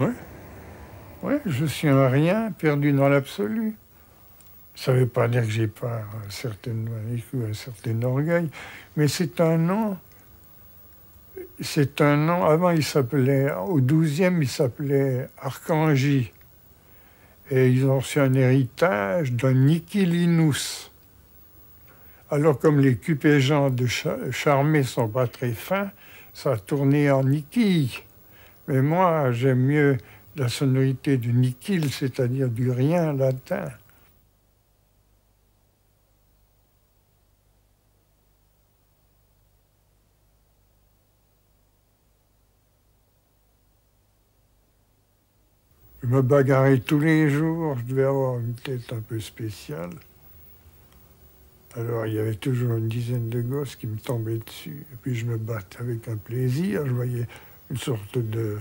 Ouais, ouais, je suis un rien perdu dans l'absolu. Ça ne veut pas dire que j'ai pas un certain orgueil, mais c'est un nom, avant il s'appelait, au 12e, il s'appelait Archangie. Et ils ont reçu un héritage d'un Nikilinus. Alors comme les cupéjants de Charmé sont pas très fins, ça a tourné en Niki. Mais moi, j'aime mieux la sonorité du Nikil, c'est-à-dire du rien latin. Je me bagarrais tous les jours, je devais avoir une tête un peu spéciale. Alors il y avait toujours une dizaine de gosses qui me tombaient dessus. Et puis je me battais avec un plaisir, je voyais une sorte de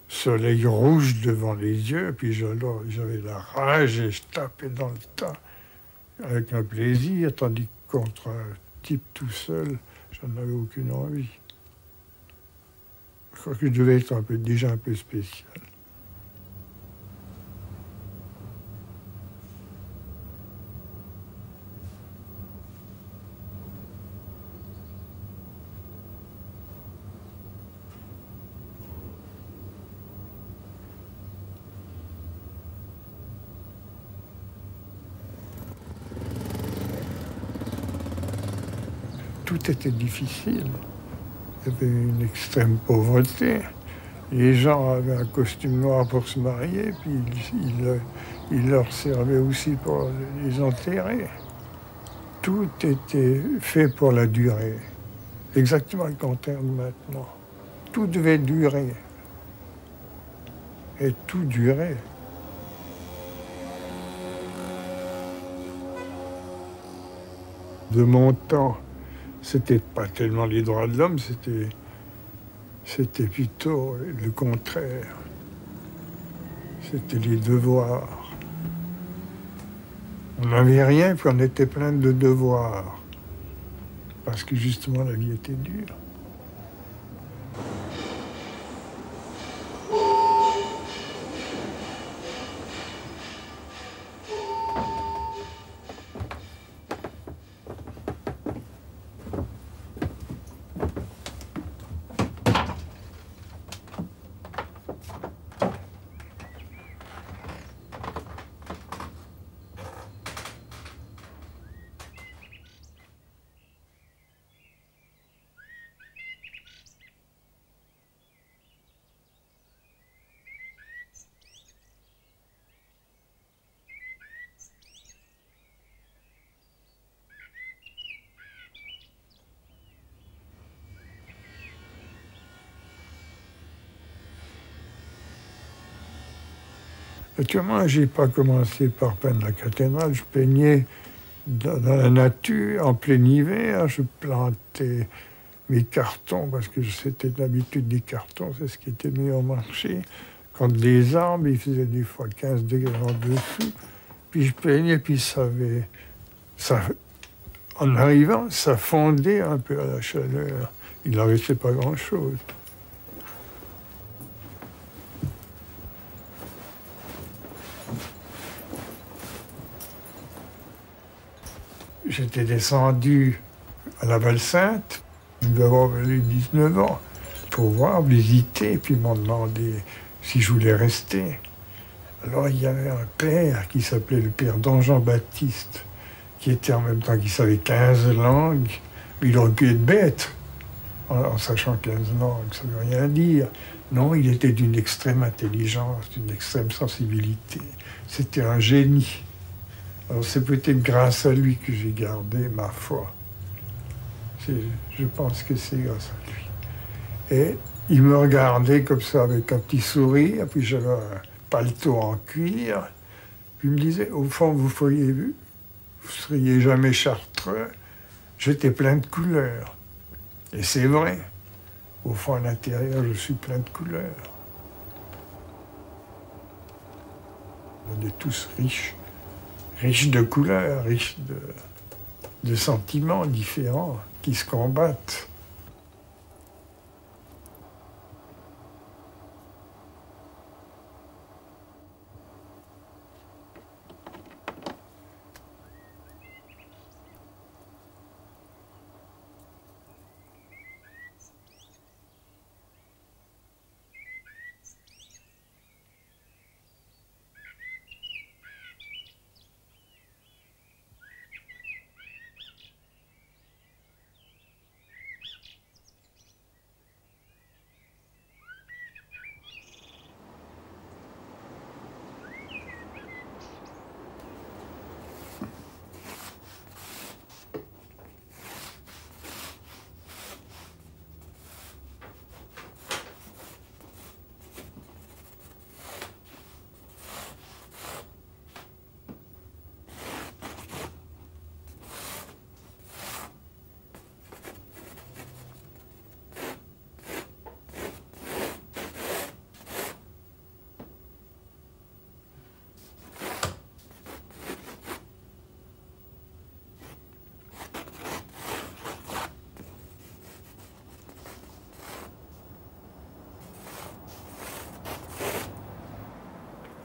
soleil rouge devant les yeux, et puis j'avais la rage et je tapais dans le tas avec un plaisir, tandis que contre un type tout seul, j'en avais aucune envie. Je crois que je devais être déjà un peu spécial. Tout était difficile. Il y avait une extrême pauvreté. Les gens avaient un costume noir pour se marier, puis il leur servait aussi pour les enterrer. Tout était fait pour la durée. Exactement le contraire de maintenant. Tout devait durer. Et tout durait. De mon temps, c'était pas tellement les droits de l'homme, c'était plutôt le contraire. C'était les devoirs. On n'avait rien, puis on était plein de devoirs. Parce que justement, la vie était dure. Naturellement, je n'ai pas commencé par peindre la cathédrale. Je peignais dans la nature, en plein hiver. Je plantais mes cartons, parce que c'était d'habitude des cartons, c'est ce qui était mis au marché. Quand les arbres, il faisait des fois 15 degrés en dessous. Puis je peignais, puis en arrivant, ça fondait un peu à la chaleur. Il n'en restait pas grand-chose. J'étais descendu à la Val-Sainte, je devais avoir 19 ans, pour voir, visiter, puis ils m'ont demandé si je voulais rester. Alors il y avait un père qui s'appelait le père Don Jean-Baptiste, qui était en même temps, qui savait 15 langues. Il aurait pu être bête, en sachant 15 langues, ça ne veut rien dire. Non, il était d'une extrême intelligence, d'une extrême sensibilité. C'était un génie. Alors c'est peut-être grâce à lui que j'ai gardé ma foi. Je pense que c'est grâce à lui. Et il me regardait comme ça avec un petit sourire, puis j'avais un paletot en cuir. Puis il me disait, au fond, vous seriez jamais chartreux. J'étais plein de couleurs. Et c'est vrai. Au fond, à l'intérieur, je suis plein de couleurs. On est tous riches de couleurs, riches de sentiments différents qui se combattent.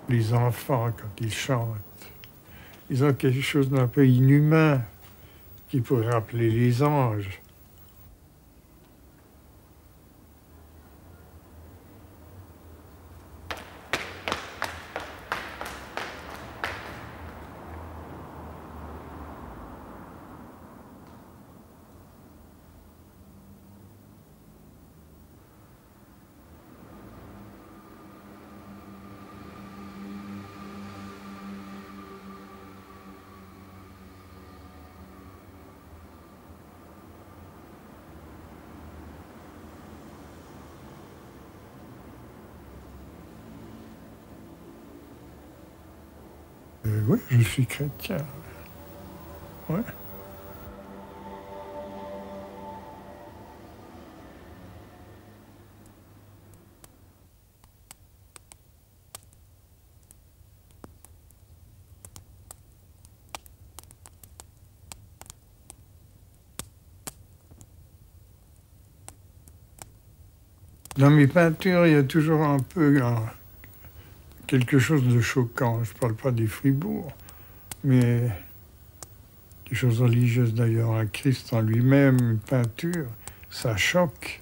Les enfants, quand ils chantent, ils ont quelque chose d'un peu inhumain qui pourrait rappeler les anges. Oui, je suis chrétien. Ouais. Dans mes peintures, il y a toujours un peu quelque chose de choquant. Je ne parle pas des Fribourg, mais des choses religieuses d'ailleurs. Un Christ en lui-même, une peinture, ça choque.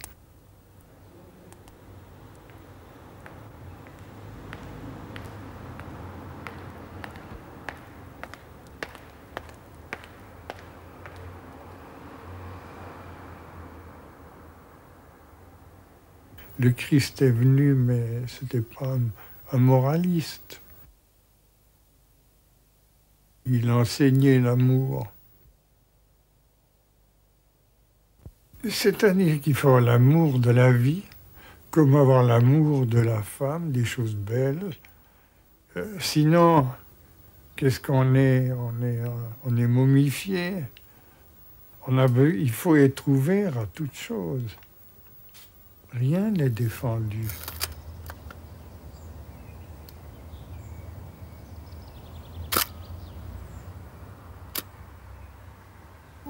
Le Christ est venu, mais ce n'était pas un moraliste. Il enseignait l'amour. C'est-à-dire qu'il faut avoir l'amour de la vie, comme avoir l'amour de la femme, des choses belles. Sinon, qu'est-ce qu'on est? On est momifié. Il faut être ouvert à toute chose. Rien n'est défendu.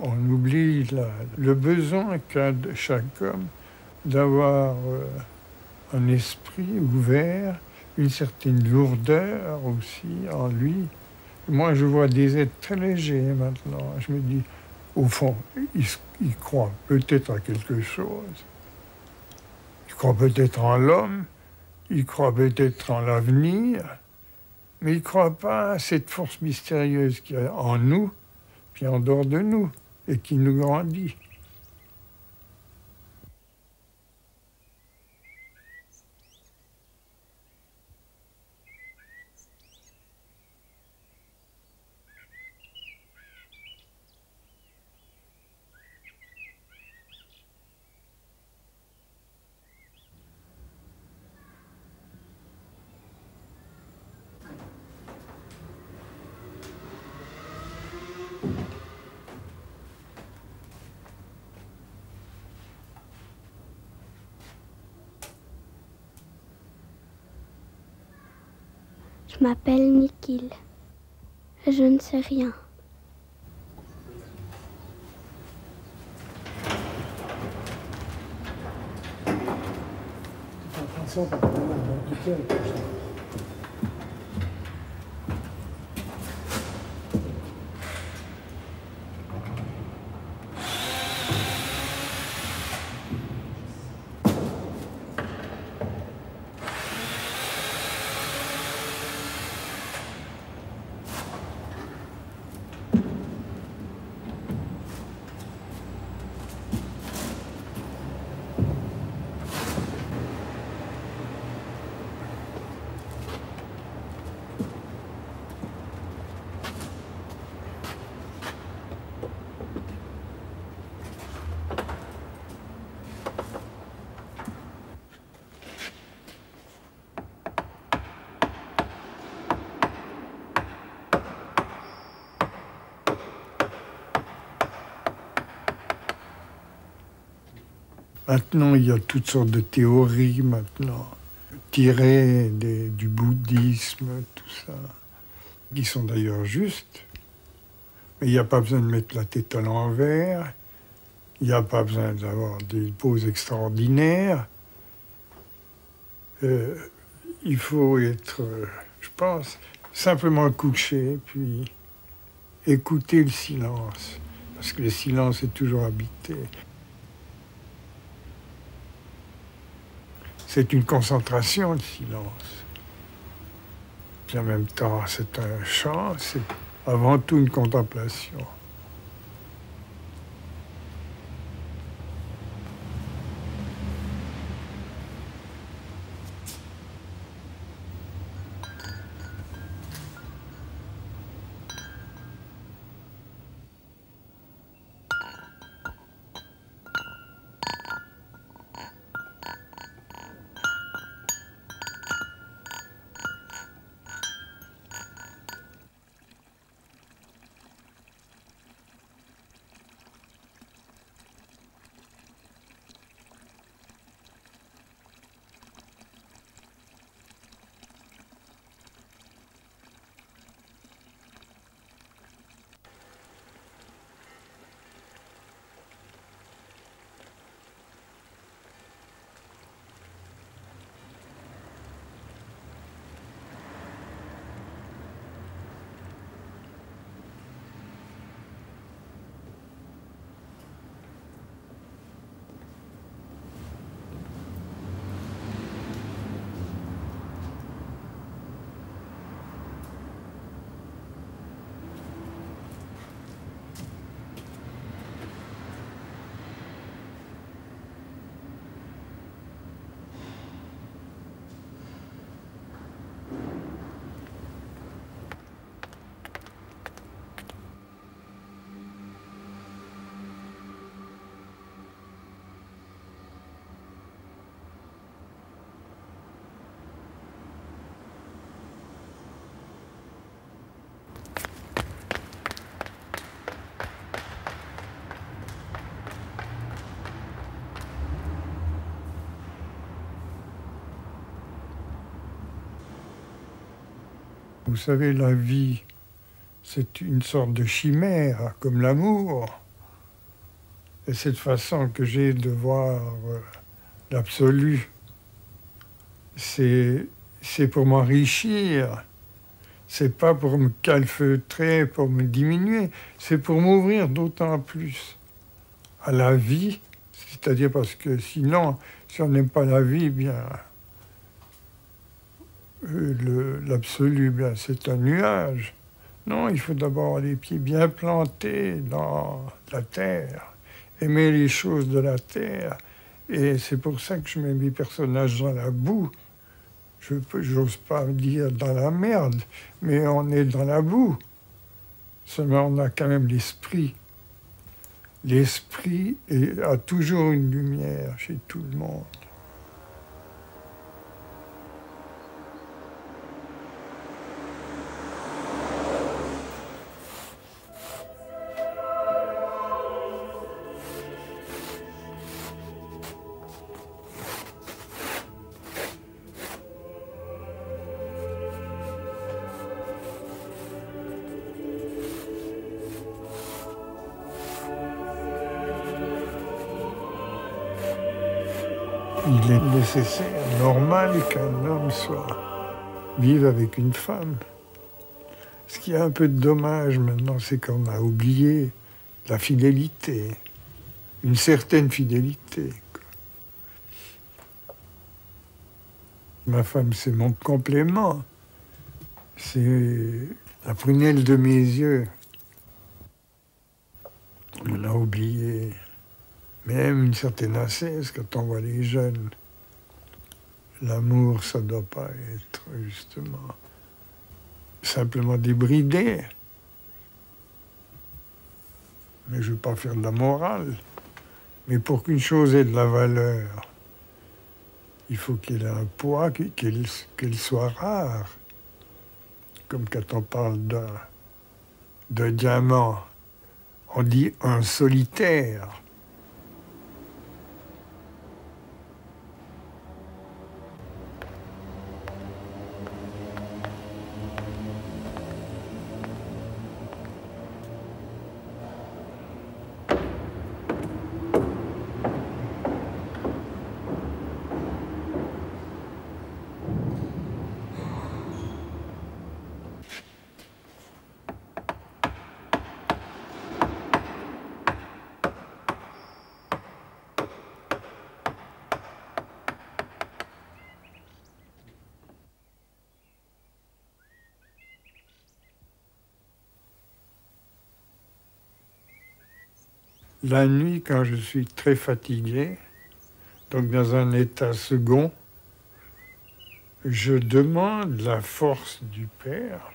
On oublie le besoin qu'a chaque homme d'avoir un esprit ouvert, une certaine lourdeur aussi en lui. Moi, je vois des êtres très légers maintenant. Je me dis, au fond, ils croient peut-être à quelque chose. Ils croient peut-être en l'homme, ils croient peut-être en l'avenir, mais ils ne croient pas à cette force mystérieuse qu'il y a en nous, puis en dehors de nous, et qui nous grandit. Je m'appelle Nikil. Je ne sais rien. Maintenant, il y a toutes sortes de théories maintenant, tirées du bouddhisme, tout ça, qui sont d'ailleurs justes. Mais il n'y a pas besoin de mettre la tête à l'envers, il n'y a pas besoin d'avoir des poses extraordinaires. Il faut être, je pense. Simplement coucher, puis écouter le silence. Parce que le silence est toujours habité. C'est une concentration, le silence. Puis en même temps, c'est un chant, c'est avant tout une contemplation. Vous savez, la vie, c'est une sorte de chimère, comme l'amour. Et cette façon que j'ai de voir l'absolu, c'est pour m'enrichir. C'est pas pour me calfeutrer, pour me diminuer. C'est pour m'ouvrir d'autant plus à la vie. C'est-à-dire parce que sinon, si on n'aime pas la vie, bien... l'absolu, bien, c'est un nuage. Non, il faut d'abord les pieds bien plantés dans la terre, aimer les choses de la terre. Et c'est pour ça que je mets mes personnages dans la boue. J'ose pas dire dans la merde, mais on est dans la boue. Seulement, on a quand même l'esprit. L'esprit a toujours une lumière chez tout le monde. Il est nécessaire, normal qu'un homme vive avec une femme. Ce qui est un peu dommage maintenant, c'est qu'on a oublié la fidélité, une certaine fidélité. Ma femme, c'est mon complément, c'est la prunelle de mes yeux. On a oublié. Même une certaine ascèse quand on voit les jeunes. L'amour, ça ne doit pas être justement simplement débridé. Mais je ne veux pas faire de la morale. Mais pour qu'une chose ait de la valeur, il faut qu'elle ait un poids, qu'elle soit rare. Comme quand on parle d'un diamant, on dit un solitaire. La nuit, quand je suis très fatigué, donc dans un état second, je demande la force du Père,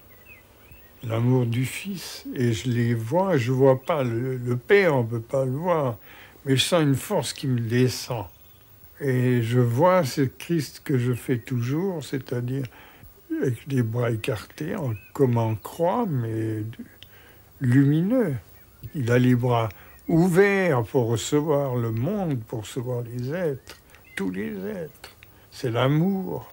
l'amour du Fils, et je les vois, je ne vois pas le Père, on ne peut pas le voir, mais je sens une force qui me descend. Et je vois ce Christ que je fais toujours, c'est-à-dire avec les bras écartés, comme en croix, mais lumineux. Il a les bras ouverts pour recevoir le monde, pour recevoir les êtres, tous les êtres. C'est l'amour.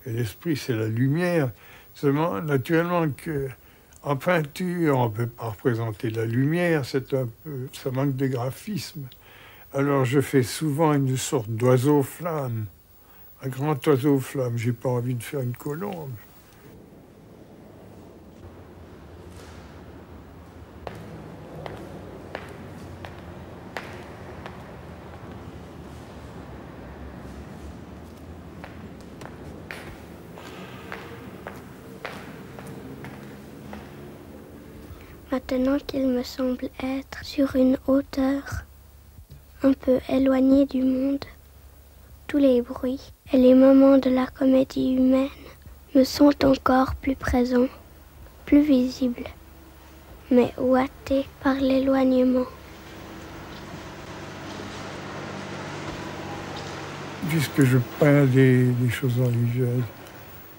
Et l'esprit, c'est la lumière. Seulement, naturellement, en peinture, on ne peut pas représenter la lumière, ça manque de graphisme. Alors, je fais souvent une sorte d'oiseau-flamme, un grand oiseau-flamme. J'ai pas envie de faire une colombe. Maintenant qu'il me semble être sur une hauteur un peu éloignée du monde, tous les bruits et les moments de la comédie humaine me sont encore plus présents, plus visibles, mais ouatés par l'éloignement. Puisque je peins des choses religieuses,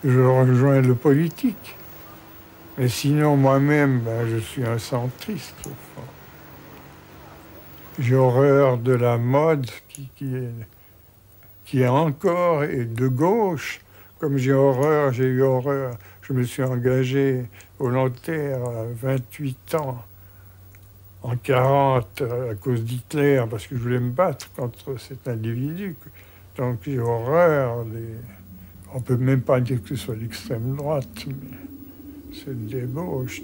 je rejoins le politique. Mais sinon, moi-même, je suis un centriste, au fond. J'ai horreur de la mode qui est encore et de gauche, comme j'ai eu horreur. Je me suis engagé volontaire à 28 ans, en 40, à cause d'Hitler, parce que je voulais me battre contre cet individu. Donc j'ai horreur on ne peut même pas dire que ce soit l'extrême droite, mais c'est débauche.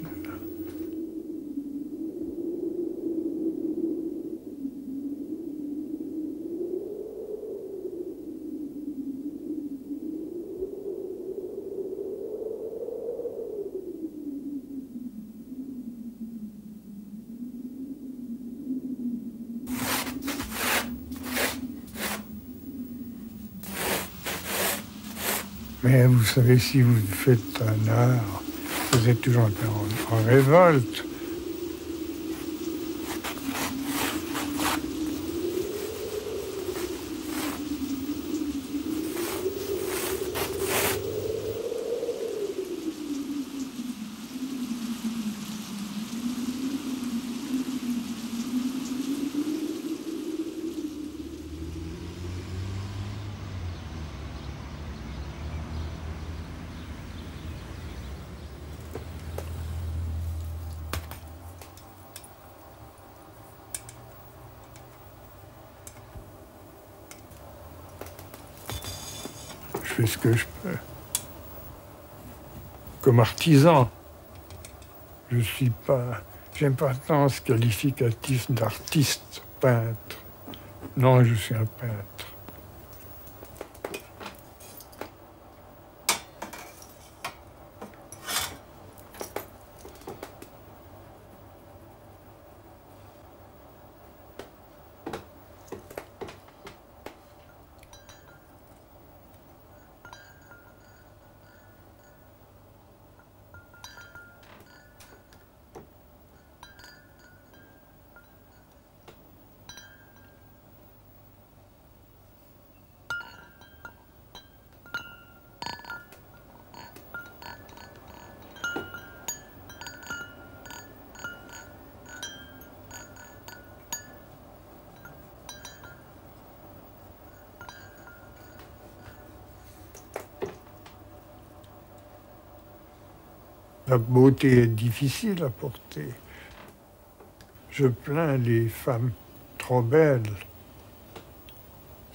Mais vous savez, si vous faites un art, vous êtes toujours en révolte. Je fais ce que je peux. Comme artisan, j'aime pas tant ce qualificatif d'artiste, peintre. Non, je suis un peintre. La beauté est difficile à porter. Je plains les femmes trop belles.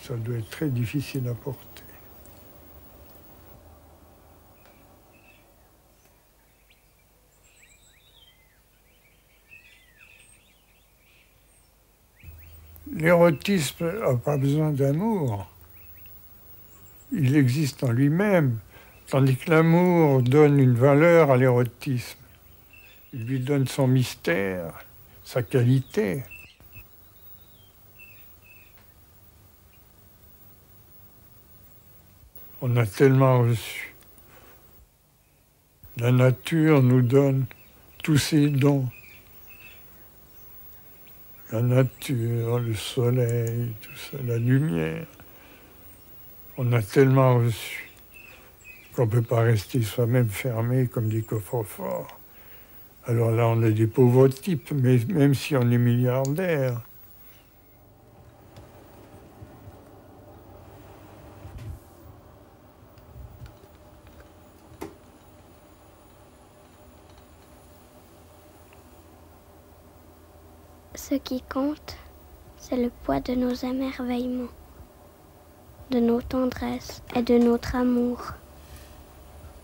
Ça doit être très difficile à porter. L'érotisme n'a pas besoin d'amour. Il existe en lui-même. Tandis que l'amour donne une valeur à l'érotisme. Il lui donne son mystère, sa qualité. On a tellement reçu. La nature nous donne tous ses dons. La nature, le soleil, tout ça, la lumière. On a tellement reçu qu'on ne peut pas rester soi-même fermé comme des coffres-forts. Alors là, on est des pauvres types, mais même si on est milliardaires. Ce qui compte, c'est le poids de nos émerveillements, de nos tendresses et de notre amour,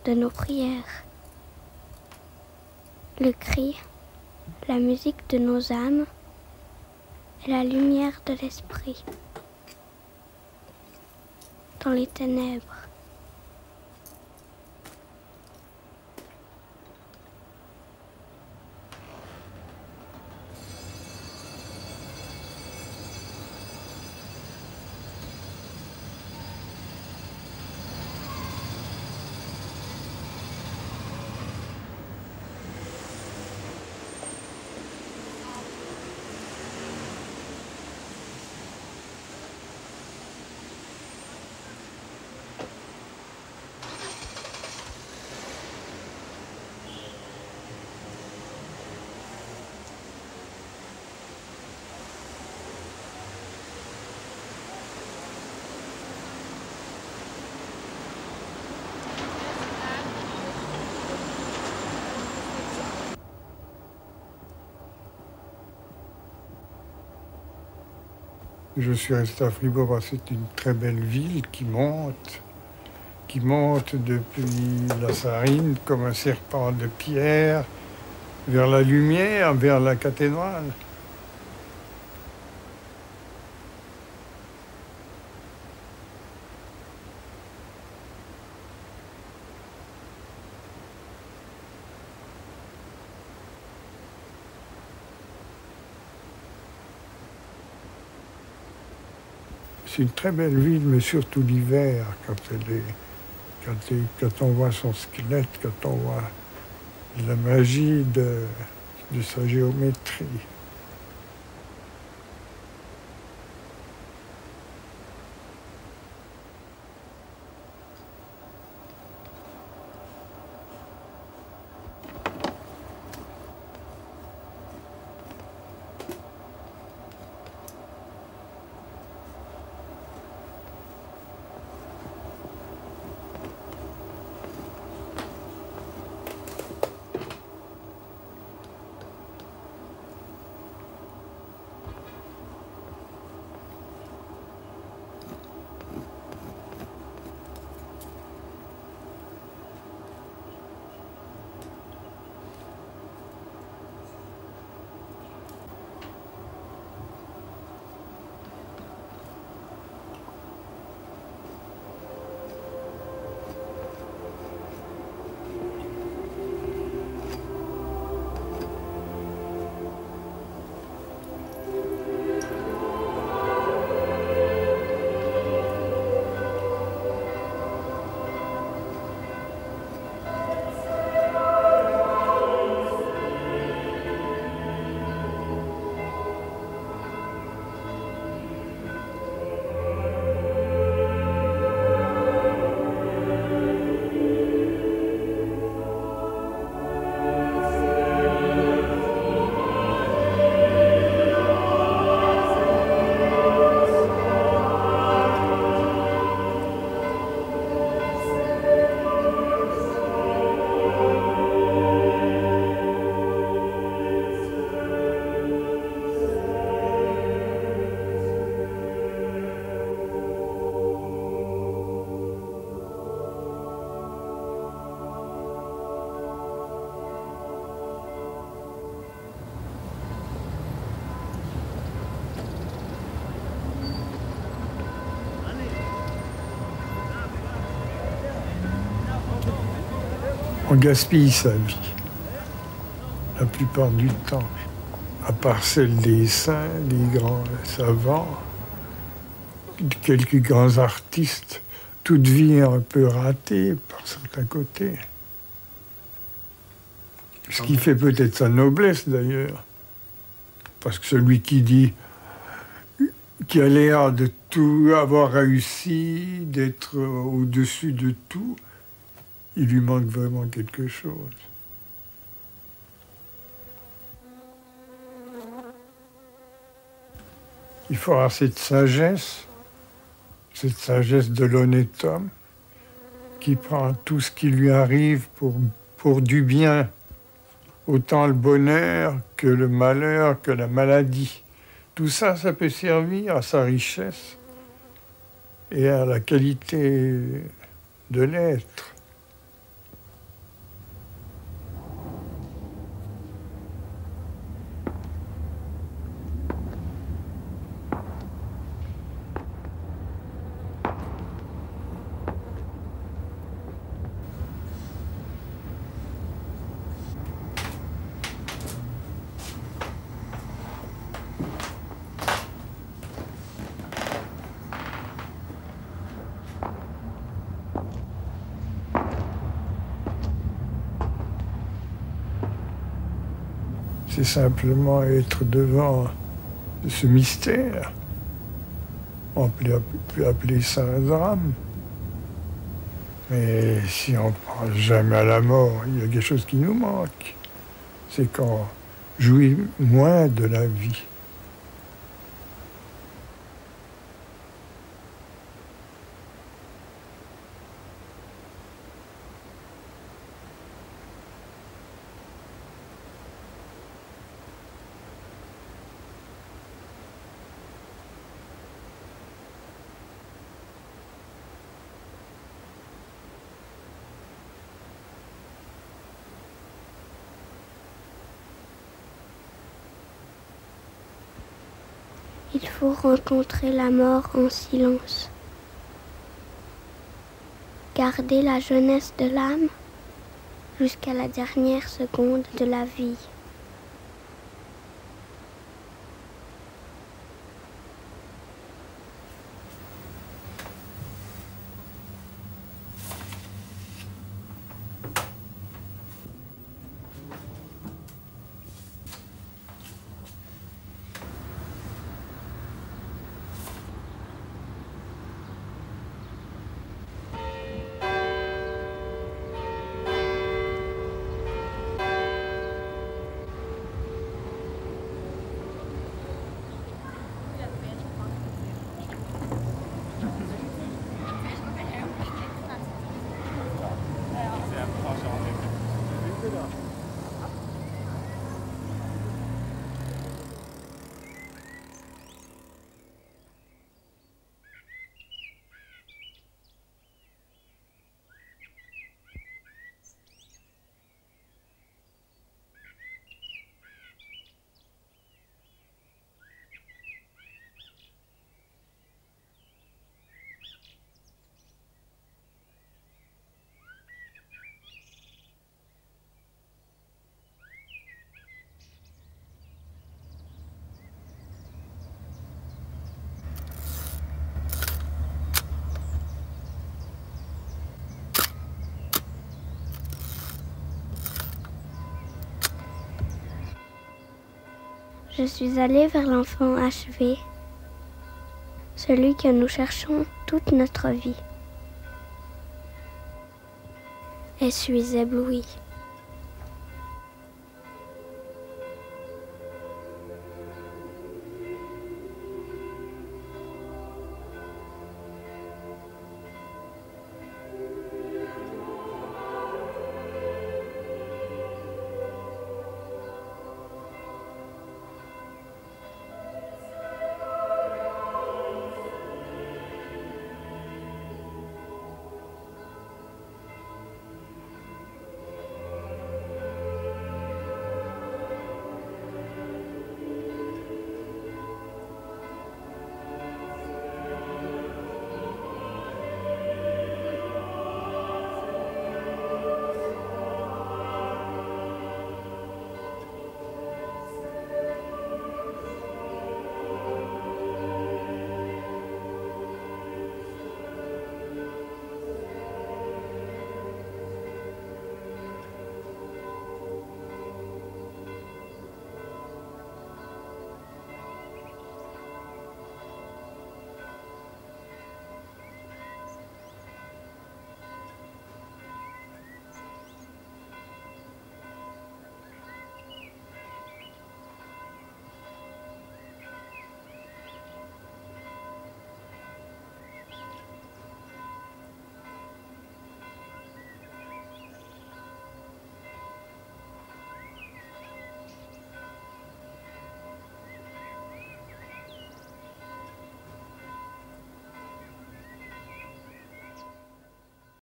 de nos prières. Le cri, la musique de nos âmes et la lumière de l'esprit. Dans les ténèbres, Je suis resté à Fribourg parce que c'est une très belle ville qui monte depuis la Sarine comme un serpent de pierre vers la lumière, vers la cathédrale. C'est une très belle ville, mais surtout l'hiver, quand on voit son squelette, quand on voit la magie de sa géométrie. On gaspille sa vie, la plupart du temps, à part celle des saints, des grands savants, quelques grands artistes. toute vie est un peu ratée par certains côtés. Ce qui fait peut-être sa noblesse d'ailleurs. Parce que celui qui dit, qui a l'air de tout avoir réussi, d'être au-dessus de tout, il lui manque vraiment quelque chose. Il faut avoir cette sagesse de l'honnête homme, qui prend tout ce qui lui arrive pour du bien, autant le bonheur que le malheur, que la maladie. Tout ça, ça peut servir à sa richesse et à la qualité de l'être. C'est simplement être devant ce mystère. On peut appeler ça un drame. Mais si on ne pense jamais à la mort, il y a quelque chose qui nous manque. C'est qu'on jouit moins de la vie. Il faut rencontrer la mort en silence. Garder la jeunesse de l'âme jusqu'à la dernière seconde de la vie. Je suis allée vers l'enfant achevé, celui que nous cherchons toute notre vie. Et suis éblouie.